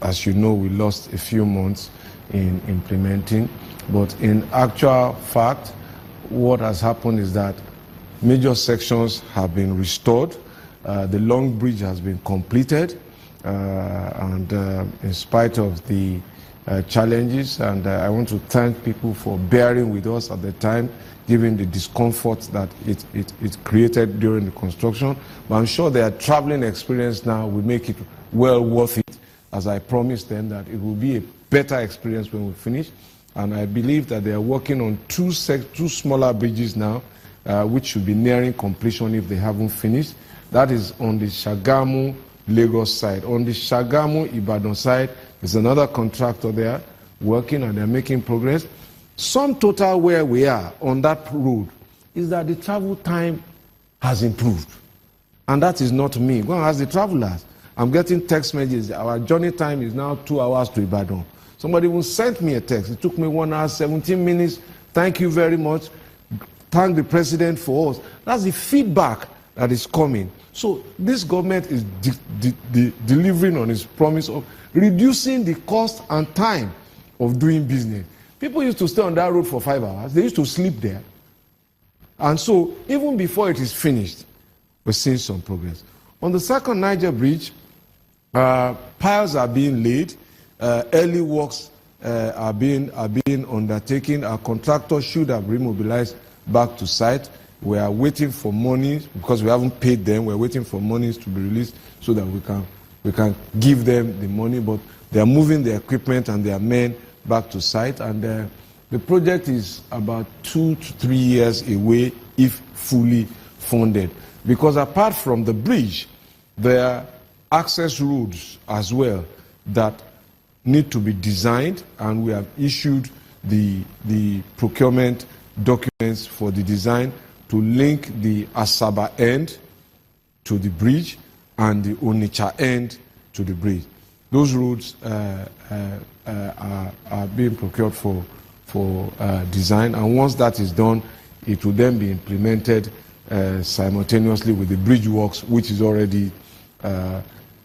As you know, we lost a few months in implementing, but in actual fact, what has happened is that major sections have been restored. The long bridge has been completed, and in spite of the challenges, and I want to thank people for bearing with us at the time, given the discomfort that it created during the construction. But I'm sure their traveling experience now will make it well worth it, as I promised them that it will be a better experience when we finish. And I believe that they are working on two smaller bridges now, which should be nearing completion if they haven't finished. That is on the Shagamu Lagos side. On the Shagamu Ibadan side, there's another contractor there working, and they're making progress. Sum total where we are on that road is that the travel time has improved. And that is not me. Go and ask the travelers. I'm getting text messages. Our journey time is now 2 hours to Ibadan. Somebody will send me a text. It took me 1 hour, 17 minutes. Thank you very much. Thank the president for us. That's the feedback that is coming. So this government is delivering on its promise of reducing the cost and time of doing business. People used to stay on that road for 5 hours. They used to sleep there. And so even before it is finished, we're seeing some progress. On the second Niger Bridge, piles are being laid. Early works are being undertaken. Our contractor should have remobilized back to site. We are waiting for money because we haven't paid them. We're waiting for monies to be released so that we can give them the money. But they are moving the equipment and their men back to site. And the project is about 2 to 3 years away if fully funded. Because apart from the bridge, there are access roads as well that need to be designed, and we have issued the procurement documents for the design to link the Asaba end to the bridge and the Onitsha end to the bridge. Those roads are being procured for design, and once that is done, it will then be implemented simultaneously with the bridge works, which is already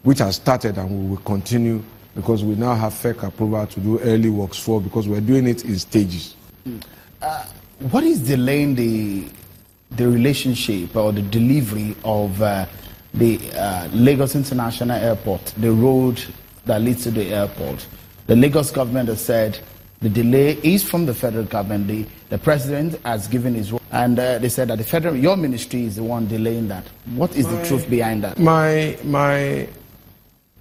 which has started, and we will continue because we now have FEC approval to do early works for, because we're doing it in stages. What is delaying the relationship or the delivery of the Lagos International Airport, the road that leads to the airport? The Lagos government has said the delay is from the federal government. The president has given his word, and they said that your ministry is the one delaying that. What is the truth behind that? My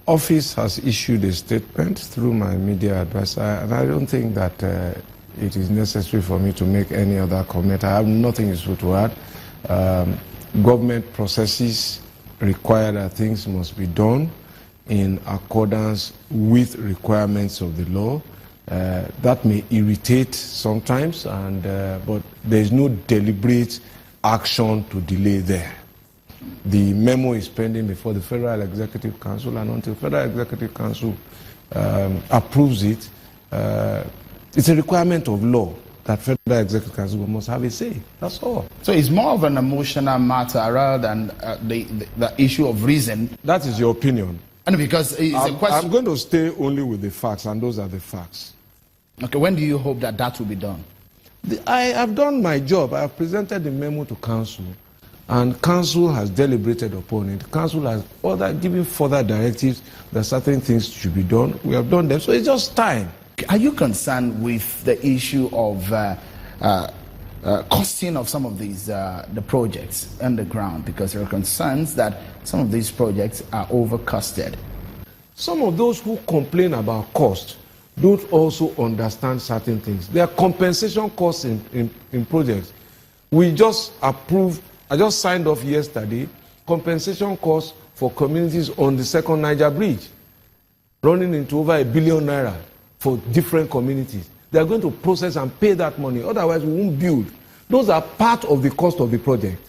office has issued a statement through my media advisor, and I don't think that it is necessary for me to make any other comment. I have nothing useful to add. Government processes require that things must be done in accordance with requirements of the law. That may irritate sometimes, but there is no deliberate action to delay there. The memo is pending before the Federal Executive Council, and until Federal Executive Council approves it, it's a requirement of law that Federal Executive Council must have a say. That's all. So it's more of an emotional matter rather than the issue of reason. That is your opinion. And because it's a question. I'm going to stay only with the facts, and those are the facts. Okay, when do you hope that will be done? I have done my job. I have presented the memo to Council, and Council has deliberated upon it. Council has given further directives that certain things should be done. We have done them, so it's just time. Are you concerned with the issue of costing of some of these the projects on the ground? Because there are concerns that some of these projects are overcosted. Some of those who complain about cost don't also understand certain things. There are compensation costs in projects. We just approved, I just signed off yesterday, compensation costs for communities on the second Niger Bridge, running into over ₦1 billion for different communities. They are going to process and pay that money, otherwise we won't build. Those are part of the cost of the project.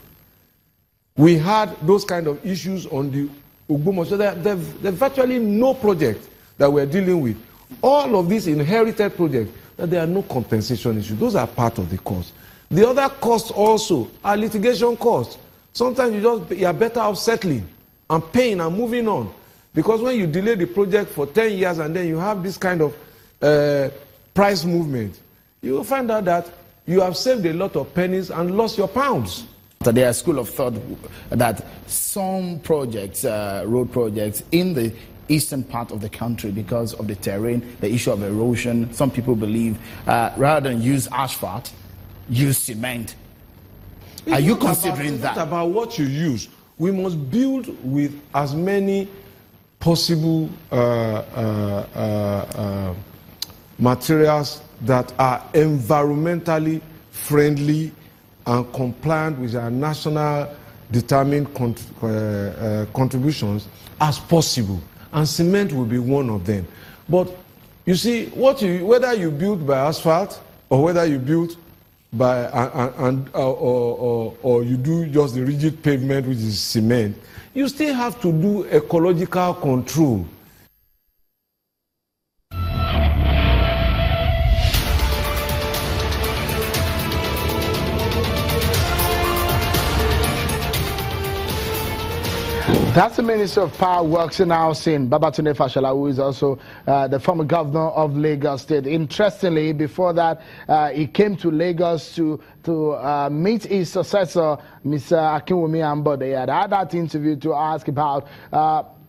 We had those kind of issues on the Ogbomo, so there's virtually no project that we're dealing with. All of these inherited projects, that there are no compensation issues. Those are part of the cost. The other costs also are litigation costs. Sometimes you are better off settling and paying and moving on. Because when you delay the project for 10 years and then you have this kind of price movement, you will find out that you have saved a lot of pennies and lost your pounds. There are school of thought that some projects, road projects in the eastern part of the country, because of the terrain, the issue of erosion, some people believe rather than use asphalt, use cement. Are you considering that? It's not about what you use. We must build with as many possible materials that are environmentally friendly and compliant with our national determined contributions as possible. And cement will be one of them. But you see, whether you build by asphalt or whether you build by or you do just the rigid pavement, which is cement, you still have to do ecological control. That's the Minister of Power, Works and Housing, Babatunde Fashola, who is also the former governor of Lagos State. Interestingly, before that, he came to Lagos to meet his successor, Mr. Akinwumi Ambode. He had that interview to ask about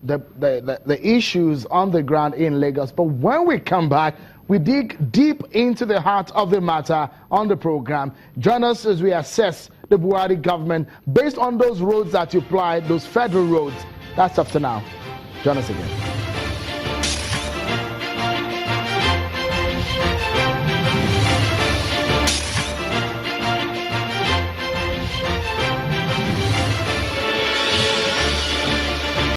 the issues on the ground in Lagos. But when we come back, we dig deep into the heart of the matter on the program. Join us as we assess the Buhari government based on those roads that you applied, those federal roads. That's up to now. Join us again.